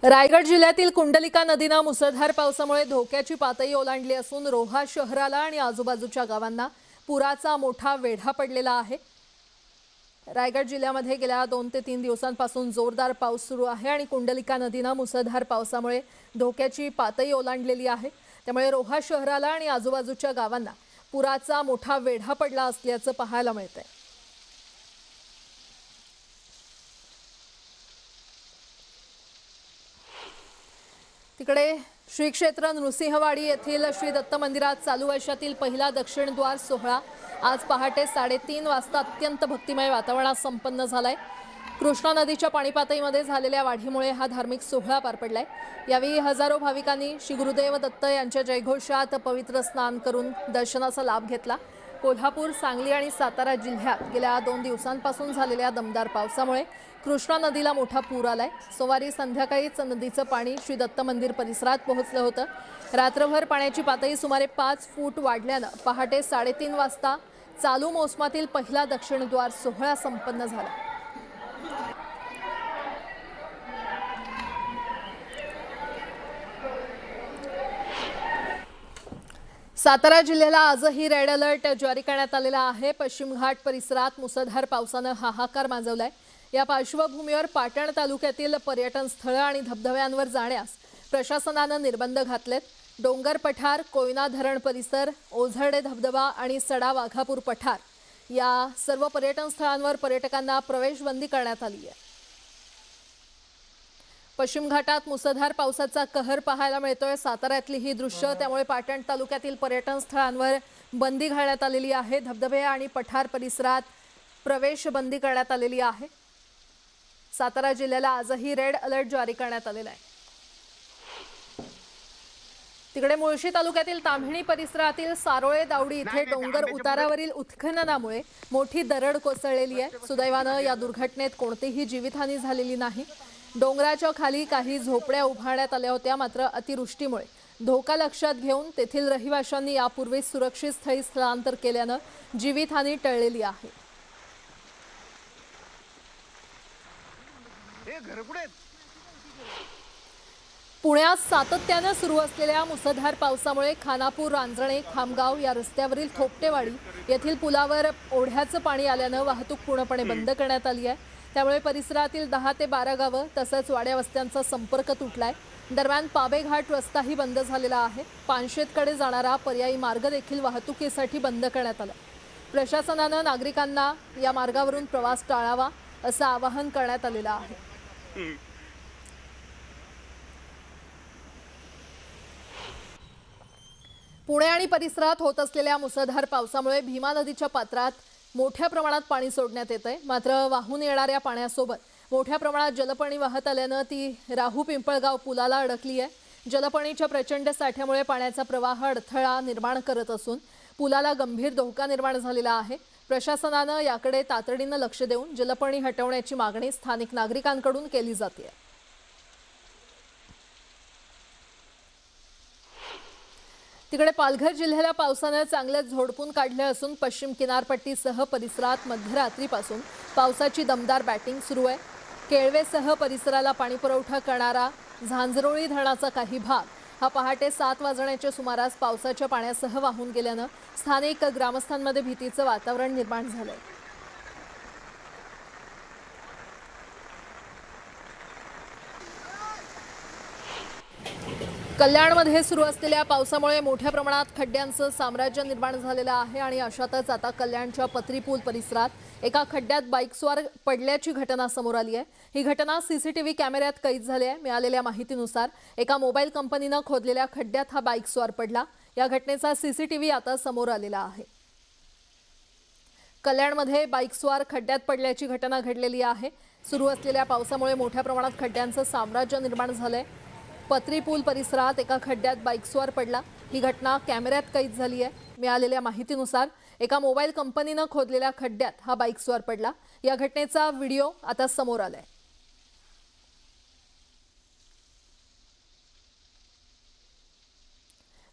रायगड जिल्ह्यातील कुंडलिका नदीने मुसळधार पावसामुळे धोक्याची पातळी ओलांडली असून रोहा शहराला आणि आजूबाजूच्या गावांना पुराचा मोठा वेढा पडलेला आहे। रायगड जिल्ह्यामध्ये गेल्या 2 ते 3 दिवसांपासून जोरदार पाऊस सुरू आहे आणि कुंडलिका नदीने मुसळधार पावसामुळे धोक्याची पातळी ओलांडलेली आहे। त्यामुळे रोहा शहराला आणि आजूबाजूच्या गावांना पुराचा मोठा वेढा पडला असल्याचं पाहायला मिळतंय। तिकडे श्री क्षेत्र नृसिंहवाडी येथील श्री दत्त मंदिरात चालू वर्षातील पहिला दक्षिण द्वार सोहळा आज पहाटे 3:30 वाजता अत्यंत भक्तिमय वातावरणात संपन्न झालाय। कृष्णा नदीच्या पाणी पातळीमध्ये झालेल्या वाढीमुळे हा धार्मिक सोहळा पार पडलाय। यावेळी हजारो भाविकांनी श्री गुरुदेव दत्त यांच्या जयघोषात पवित्र स्नान करून दर्शनाचा लाभ घेतला। कोल्हापूर, सांगली आणि सातारा जिल्ह्यात गेल्या 2 दिवसांपासून झालेल्या दमदार पावसामुळे कृष्णा नदीला मोठा पूर आलाय। सोमवारी संध्याकाळीच नदीचं पाणी श्री दत्त मंदिर परिसरात पोहोचलं होतं। रात्रभर पाण्याची पातळी सुमारे 5 फूट वाढल्यानं पहाटे 3:30 वाजता चालू मोसमातील पहिला दक्षिण द्वार सोहळा संपन्न झाला। सातारा जिल्ह्याला आजही रेड अलर्ट जारी करण्यात आलेला आहे। पश्चिम घाट परिसरात मुसळधार पावसाने हाहाकार माजवलाय। या पार्श्वभूमीवर पाटण तालुक्यातील पर्यटन स्थळे आणि धबधब्यांवर जाण्यास प्रशासनाने निर्बंध घातलेत। डोंगर पठार, कोयना धरण परिसर, ओझरडे धबधबा आणि सडा वाघापूर पठार या सर्व पर्यटन स्थळांवर पर्यटकांना प्रवेशबंदी करण्यात आली आहे। पश्चिम घाटात मुसळधार पावसाचा कहर पाहायला मिळतोय। साताऱ्यातली ही दृश्य, त्यामुळे पाटण तालुक्यातील पर्यटन स्थळांवर बंदी घालण्यात आलेली आहे। धबधबे आणि पठार परिसरात प्रवेश बंदी करण्यात आलेली आहे। सातारा जिल्ह्याला आजही रेड अलर्ट जारी करण्यात आलेला आहे। तिकडे मुळशी तालुक्यातील ताम्हिणी परिसरातील सारोळे दावडी इथे डोंगर उतारावरील उत्खननामुळे मोठी दरड कोसळलेली आहे। सुदैवाने या दुर्घटनेत कोणतीही जीवितहानी झालेली नाही। डोंगराच्या खाली काही झोपड्या उभारण्यात आल्या होत्या, मात्र अतिवृष्टीमुळे धोका लक्षात घेऊन तेथील रहिवाशांनी यापूर्वी सुरक्षित स्थळी स्थलांतर केल्याने जीवितहानी टळलेली आहे। पुण्यात सातत्याने सुरू असलेल्या मुसळधार पावसामुळे खानापूर, रांजणे, खामगाव या रस्त्यावरील थोपटेवाडी येथील पुलावर ओढ्याचं पाणी आल्याने वाहतूक पूर्णपणे बंद करण्यात आली आहे। त्यामुळे परिसरातील 10 ते 12 गावं तसंच वाड्या वस्त्यांचा संपर्क तुटलाय। दरम्यान पाबे घाट रस्ताही बंद झालेला आहे। पानशेतकडे जाणारा पर्यायी मार्ग देखील वाहतुकीसाठी बंद करण्यात आला। प्रशासनाने नागरिकांना या मार्गावरून प्रवास टाळावा असं आवाहन करण्यात आलेलं आहे। पुणे आणि परिसरात होत असलेल्या मुसळधार पावसामुळे भीमा नदीच्या पात्रात मोठ्या प्रमाणात पाणी सोडण्यात येतंय, मात्र वाहून येणाऱ्या पाण्यासोबत मोठ्या प्रमाणात जलपर्णी वाहत आल्याने ती राहू पिंपळगाव पुलाला अडकली आहे। जलपर्णीच्या प्रचंड साठ्यामुळे पाण्याचा प्रवाह अडथळा निर्माण करत असून पुलाला गंभीर धोका निर्माण झालेला आहे। प्रशासनाने याकडे तातडीने लक्ष देऊन जलपर्णी हटवण्याची मागणी स्थानिक नागरिकांकडून केली जाते। तिकडे पालघर जिल्ह्याला पावसाने चांगलेच झोडपून काढले असून पश्चिम किनारपट्टीसह परिसरात मध्यरात्रीपासून पावसाची दमदार बॅटिंग सुरू आहे। केळवेसह परिसराला पाणी पुरवठा करणारा झांझरोळी धरणाचा काही भाग हा पहाटे 7 वाजण्याच्या सुमारास पावसाच्या पाण्यासह वाहून गेल्याने स्थानिक ग्रामस्थांमध्ये भीतीचे वातावरण निर्माण झाले। कल्याणमध्ये सुरू असलेल्या पावसामुळे मोठ्या प्रमाणात खड्ड्यांचं साम्राज्य निर्माण झालेलं आहे आणि अशातच आता कल्याणच्या पत्री पूल परिसरात एका खड्ड्यात बाईकस्वार पडल्याची घटना समोर आली आहे। ही घटना सीसीटीव्ही कॅमेऱ्यात कैद झाली आहे। मिळालेल्या माहितीनुसार एका मोबाईल कंपनीने खोदलेल्या खड्ड्यात हा बाईकस्वार पडला। या घटनेचा सीसीटीव्ही आता समोर आलेला आहे। कल्याणमध्ये बाईकस्वार खड्ड्यात पडल्याची घटना घडलेली आहे। सुरू असलेल्या पावसामुळे मोठ्या प्रमाणात खड्ड्यांचं साम्राज्य निर्माण झालंय। पत्री पूल परिसरात एका खड्ड्यात बाईकस्वार पडला। ही घटना कॅमेऱ्यात कैद झाली आहे। मिळालेल्या माहितीनुसार एका मोबाईल कंपनीने खोदलेल्या खड्ड्यात हा बाईकस्वार पडला। या घटनेचा व्हिडिओ आता समोर आलाय।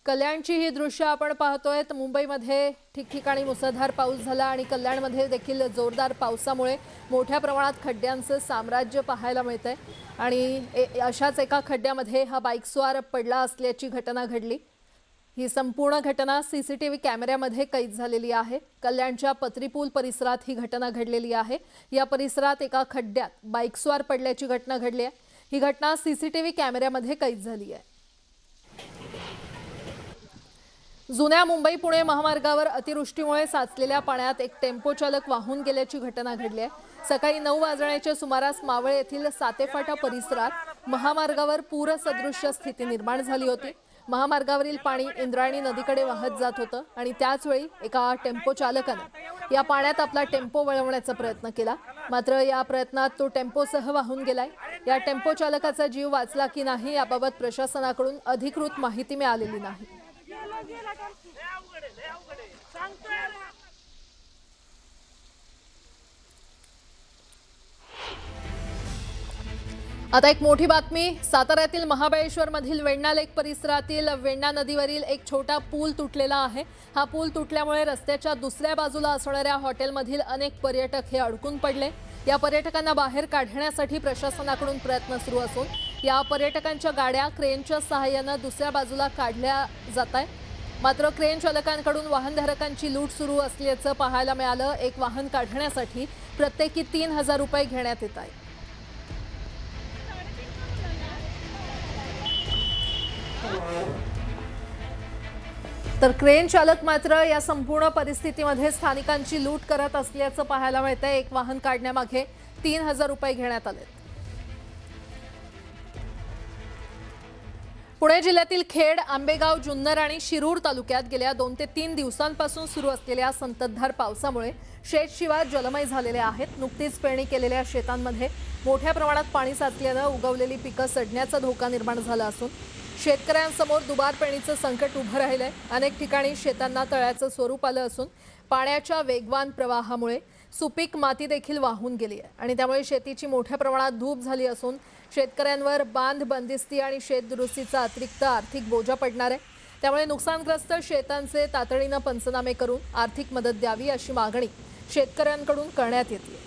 कल्याणची ही दृश्य आपण पाहतोय। मुंबईमध्ये ठिकठिकाणी मुसळधार पाऊस झाला आणि कल्याणमध्ये देखील जोरदार पावसामुळे मोठ्या प्रमाणात खड्ड्यांचं साम्राज्य पाहायला मिळतंय आणि अशाच एका खड्ड्यामध्ये हा बाईकस्वार पडला असल्याची घटना घडली। ही संपूर्ण घटना सीसीटीव्ही कॅमेऱ्यामध्ये कैद झालेली आहे। कल्याणच्या पत्रीपूल परिसरात ही घटना घडलेली आहे। या परिसरात एका खड्ड्यात बाईकस्वार पडल्याची घटना घडली आहे। ही घटना सीसीटीव्ही कॅमेऱ्यामध्ये कैद झाली आहे। जुन्या मुंबई पुणे महामार्गावर अतिवृष्टीमुळे साचलेल्या पाण्यात एक टेम्पो चालक वाहून गेल्याची घटना घडली आहे। सकाळी 9 वाजण्याच्या सुमारास मावळ येथील सातेफाटा परिसरात महामार्गावर पूरसदृश्य स्थिती निर्माण झाली होती। महामार्गावरील पाणी इंद्रायणी नदीकडे वाहत जात होतं आणि त्याच वेळी एका टेम्पो चालकाने या पाण्यात आपला टेम्पो वळवण्याचा प्रयत्न केला, मात्र या प्रयत्नात तो टेम्पोसह वाहून गेलाय। या टेम्पो चालकाचा जीव वाचला की नाही याबाबत प्रशासनाकडून अधिकृत माहिती मिळालेली नाही। आता एक मोठी बातमी। साताऱ्यातील महाबळेश्वर मधील वेण्णा लेक परिसरातील वेण्णा नदीवरील एक छोटा पूल तुटलेला आहे। हा पूल तुटल्यामुळे रस्त्याच्या दुसऱ्या बाजूला असणाऱ्या हॉटेलमधील अनेक पर्यटक हे अडकून पडले। या पर्यटकांना बाहेर काढण्यासाठी प्रशासनाकडून प्रयत्न सुरू असून या पर्यटकांच्या गाड्या क्रेनच्या सहाय्याने दुसऱ्या बाजूला काढल्या जात आहेत। मात्र क्रेन चालकांकडून वाहनधारकांची लूट सुरू असल्याचं पाहायला मिळालं। एक वाहन काढण्यासाठी प्रत्येकी 3000 रुपये घेण्यात येत आहेत। तर क्रेन चालक मात्र या संपूर्ण परिस्थितीमध्ये स्थानिकांची लूट करत असल्याचं पाहायला मिळतंय। एक वाहन काढण्यामागे 3000 रुपये घेण्यात आले। पुणे जिल्ह्यातील खेड, आंबेगाव, जुन्नर आणि शिरूर तालुक्यात गेल्या 2 ते 3 दिवसांपासून सुरू असलेल्या संततधार पावसामुळे शेतशिवार जलमय झालेले आहेत। नुकतीच पेरणी केलेल्या शेतांमध्ये मोठ्या प्रमाणात पाणी साचल्याने उगवलेली पिकं सडण्याचा धोका निर्माण झाला असून शेतकऱ्यांसमोर दुबार पेरणीचं संकट उभं राहिलंय। अनेक ठिकाणी शेतांना तळ्याचं स्वरूप आलं असून पाण्याच्या वेगवान प्रवाहामुळे सुपीक माती देखील वाहून गेली आहे आणि त्यामुळे शेतीची मोठ्या प्रमाणात धूप झाली असून शेतकऱ्यांवर बांध बंदिस्ती आणि शेत दुरुस्तीचा अतिरिक्त आर्थिक बोजा पडणार आहे। त्यामुळे नुकसानग्रस्त शेतांचे तातडीने पंचनामे करून आर्थिक मदत द्यावी अशी मागणी शेतकऱ्यांकडून करण्यात येते।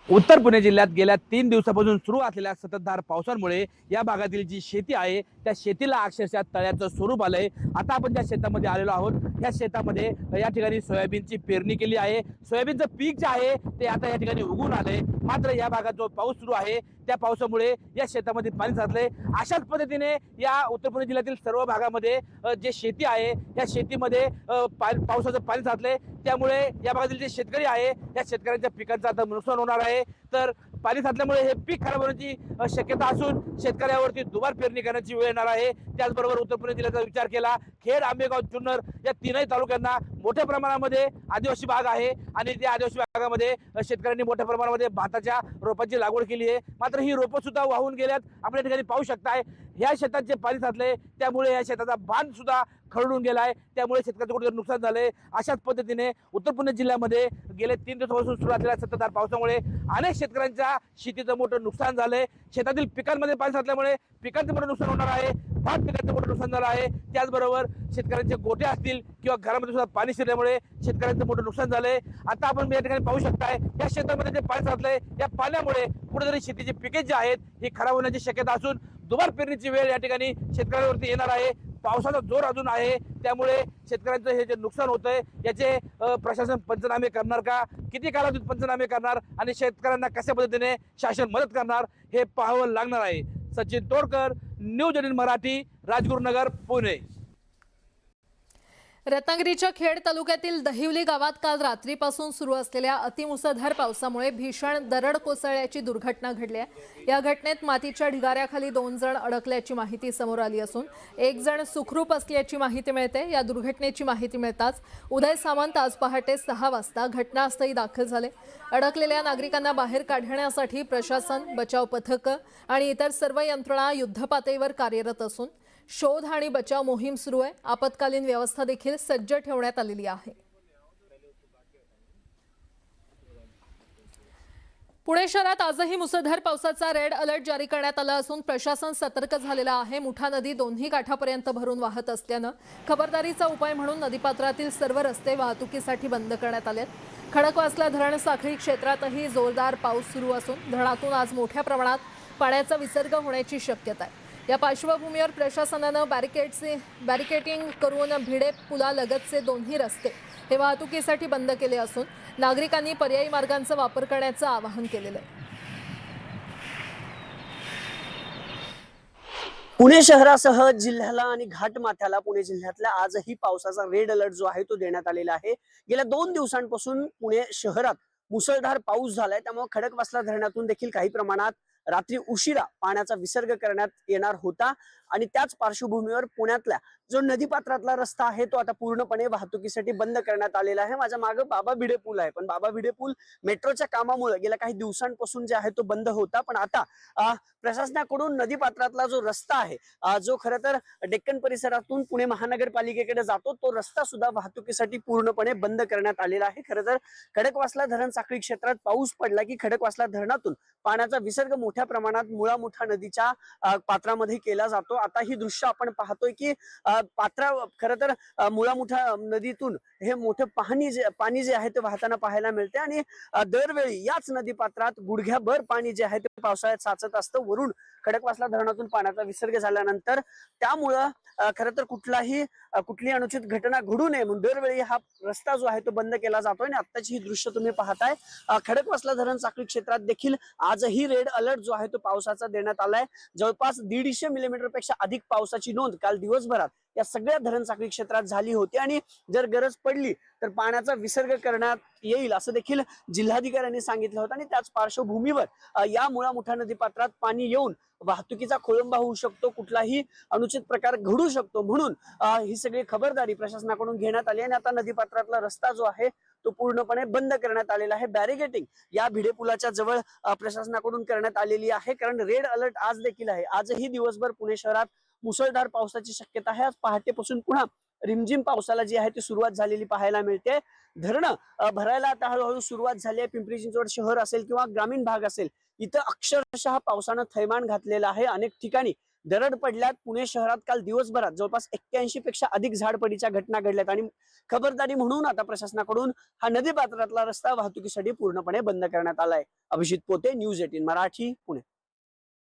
उत्तर पुणे जिल्ह्यात गेल्या 3 दिवसापासून सुरू असलेल्या संततधार पावसामुळे या भागातील जी शेती आहे त्या शेतीला अक्षरशः तळ्याचं स्वरूप आलंय। आता आपण ज्या शेतामध्ये आलेलो आहोत या शेतामध्ये या ठिकाणी सोयाबीनची पेरणी केली आहे। सोयाबीनचं पीक जे आहे ते आता या ठिकाणी उगवून आलंय। मात्र या भागात जो पाऊस सुरू आहे त्या पावसामुळे या शेतामध्ये पाणी साचलंय। अशाच पद्धतीने या उत्तर पुणे जिल्ह्यातील सर्व भागामध्ये जे शेती आहे या शेतीमध्ये पावसाचं पाणी साचलंय। त्यामुळे या भागातील जे शेतकरी आहे या शेतकऱ्यांच्या पिकांचं आता नुकसान होणार आहे। तर पाणी साचल्यामुळे हे पीक खराब होण्याची शक्यता असून शेतकऱ्यावरती दुबार पेरणी करण्याची वेळ येणार आहे। त्याचबरोबर उत्तर पुणे जिल्ह्याचा विचार केला खेड, आंबेगाव, जुन्नर या तीनही तालुक्यांना मोठ्या प्रमाणामध्ये आदिवासी भाग आहे आणि त्या आदिवासी भागामध्ये शेतकऱ्यांनी मोठ्या प्रमाणामध्ये भाताच्या रोपांची लागवड केली आहे। मात्र ही रोपं सुद्धा वाहून गेल्यात। आपण या ठिकाणी पाहू शकताय या शेतात जे पाणी साचले त्यामुळे या शेताचा बांध सुद्धा खरडून गेलाय। त्यामुळे शेतकऱ्याचं कुठेतरी नुकसान झालंय। अशाच पद्धतीने उत्तर पुणे जिल्ह्यामध्ये गेले 3 दिवसापासून सुरू असलेल्या संततधार पावसामुळे अनेक शेतकऱ्यांच्या शेतीचं मोठं नुकसान झालंय। शेतातील पिकांमध्ये पाणी साचल्यामुळे पिकांचं मोठं नुकसान होणार आहे। भात पिकांचं मोठं नुकसान झालं आहे। त्याचबरोबर शेतकऱ्यांचे गोठे असतील किंवा घरामध्ये सुद्धा पाणी शिरल्यामुळे शेतकऱ्यांचं मोठं नुकसान झालंय। आता आपण या ठिकाणी पाहू शकताय या शेतामध्ये जे पाणी साचलंय या पाण्यामुळे कुठेतरी शेतीची पिके जी आहेत ही खराब होण्याची शक्यता असून दुबार पेरणीची वेळ या ठिकाणी शेतकऱ्यांवरती येणार आहे। पावसाचा जोर अजून आहे त्यामुळे शेतकऱ्यांचं हे जे नुकसान होतंय याचे प्रशासन पंचनामे करणार का, किती कालावधीत पंचनामे करणार आणि शेतकऱ्यांना कशा पद्धतीने शासन मदत करणार हे पाहावं लागणार आहे। सचिन तोडकर, न्यूज 18 मराठी, राजगुरुनगर, पुणे। रत्नागिरीच्या खेड तालुक्यातील दहिवली गावात काल रात्रीपासून सुरू असलेल्या अतिमुसळधार पावसामुळे भीषण दरड कोसळल्याची दुर्घटना घडली आहे। या घटनेत मातीच्या ढिगाऱ्याखाली 2 जण अडकल्याची माहिती समोर आली असून 1 जण सुखरूप असल्याची माहिती मिळते। या दुर्घटनेची माहिती मिळताच उदय सामंत आज पहाटे 6 वाजता घटनास्थळी दाखल झाले। अडकलेल्या नागरिकांना बाहेर काढण्यासाठी प्रशासन, बचाव पथकं आणि इतर सर्व यंत्रणा युद्धपातळीवर कार्यरत असून शोध आणि बचाव मोहीम सुरू आहे। आपत्कालीन व्यवस्था देखील सज्ज ठेवण्यात आलेली आहे। पुणे शहरात आजही मुसळधार पावसाचा रेड अलर्ट जारी करण्यात आला असून प्रशासन सतर्क झालेलं आहे। मुठा नदी दोन्ही काठापर्यंत भरून वाहत असल्यानं खबरदारीचा उपाय म्हणून नदीपात्रातील सर्व रस्ते वाहतुकीसाठी बंद करण्यात आलेत। खडकवासला धरण साखळी क्षेत्रातही जोरदार पाऊस सुरू असून धरणातून आज मोठ्या प्रमाणात पाण्याचा विसर्ग होण्याची शक्यता आहे। या पार्श्वभूमीवर प्रशासनानं बॅरिकेडिंग करून भिडे पुलालगतचे दोन्ही रस्ते हे वाहतुकीसाठी बंद केले असून नागरिकांनी पर्यायी मार्गांचा वापर करण्याचं आवाहन केलेलं आहे। पुणे शहरासह जिल्ह्याला आणि घाटमाथ्याला पुणे जिल्ह्यातल्या आजही पावसाचा रेड अलर्ट जो आहे तो देण्यात आलेला आहे। गेल्या 2 दिवसांपासून पुणे शहरात मुसळधार पाऊस झालाय, त्यामुळे खडकवासला धरणातून देखील काही प्रमाणात रात्री उशिरा पाण्याचा विसर्ग करण्यात येणार होता आणि त्याच पार्श्वभूमीवर पुण्यातला जो नदीपात्रातला रस्ता आहे तो आता पूर्णपणे वाहतुकीसाठी बंद करण्यात आलेला आहे। माझ्या मागे बाबा भिडे पूल आहे, पण बाबा भिडे पूल मेट्रोच्या कामामुळे गेल्या काही दिवसांपासून जे आहे तो बंद होता, पण आता प्रशासनाकडून नदीपात्रातला जो रस्ता आहे जो खरं तर डेक्कन परिसरातून पुणे महानगरपालिकेकडे जातो तो रस्ता सुद्धा वाहतुकीसाठी पूर्णपणे बंद करण्यात आलेला आहे। खरं तर खडकवासला धरण साखळी क्षेत्रात पाऊस पडला की खडकवासला धरणातून पाण्याचा विसर्ग मोठ्या प्रमाणात मुळा मुठा नदीच्या पात्रामध्ये केला जातो। आता ही दृश्य आपण पाहतोय की पात्रा खरं तर मुळा मुठा नदीतून हे मोठं पाणी जे आहे ते वाहताना पाहायला मिळते आणि दरवेळी याच नदीपात्रात गुडघ्याभर पाणी जे आहे ते पावसाळ्यात साचत असतं। वरून खडकवासला धरणातून पाण्याचा विसर्ग झाल्यानंतर त्यामुळं खरं तर कुठली अनुचित घटना घडू नये म्हणून दरवेळी हा रस्ता जो आहे तो बंद केला जातोय आणि आत्ताची ही दृश्य तुम्ही पाहताय। खडकवासला धरण साखळी क्षेत्रात देखील आजही रेड अलर्ट जो आहे तो पावसाचा देण्यात आलाय। जवळपास 150 मिलीमीटर पेक्षा अधिक पावसाची नोंद काल दिवसभरात या सगळ्या धरण साखळी क्षेत्रात झाली होती आणि जर गरज पडली तर पाण्याचा विसर्ग करण्यात येईल असं देखील जिल्हाधिकाऱ्यांनी सांगितलं होतं आणि त्याच पार्श्वभूमीवर या मुळा मुठा नदीपात्रात पाणी येऊन वाहतुकीचा खोळंबा होऊ शकतो, कुठलाही अनुचित प्रकार घडू शकतो म्हणून ही सगळी खबरदारी प्रशासनाकडून घेण्यात आली आणि आता नदीपात्रातला रस्ता जो आहे तो पूर्णपणे बंद करण्यात आलेला आहे। बॅरिकेडिंग या भिडे पुलाच्या जवळ प्रशासनाकडून करण्यात आलेली आहे, कारण रेड अलर्ट आज देखील आहे। आजही दिवसभर पुणे शहरात मुसळधार पावसाची शक्यता आहे। आज पहाटेपासून पुन्हा रिमझिम पावसाला जी आहे ती सुरुवात झालेली पाहायला मिळते। धरणं भरायला आता हळूहळू सुरुवात झाली आहे। पिंपरी चिंचवड शहर असेल किंवा ग्रामीण भाग असेल, इथं अक्षरशः पावसानं थैमान घातलेलं आहे। अनेक ठिकाणी दरड पडल्यात। पुणे शहरात काल दिवसभरात जवळपास 81 पेक्षा अधिक झाडपडीच्या घटना घडल्यात आणि खबरदारी म्हणून आता प्रशासनाकडून हा नदीपात्रातला रस्ता वाहतुकीसाठी पूर्णपणे बंद करण्यात आलाय। अभिजित पोते, न्यूज 18 मराठी, पुणे।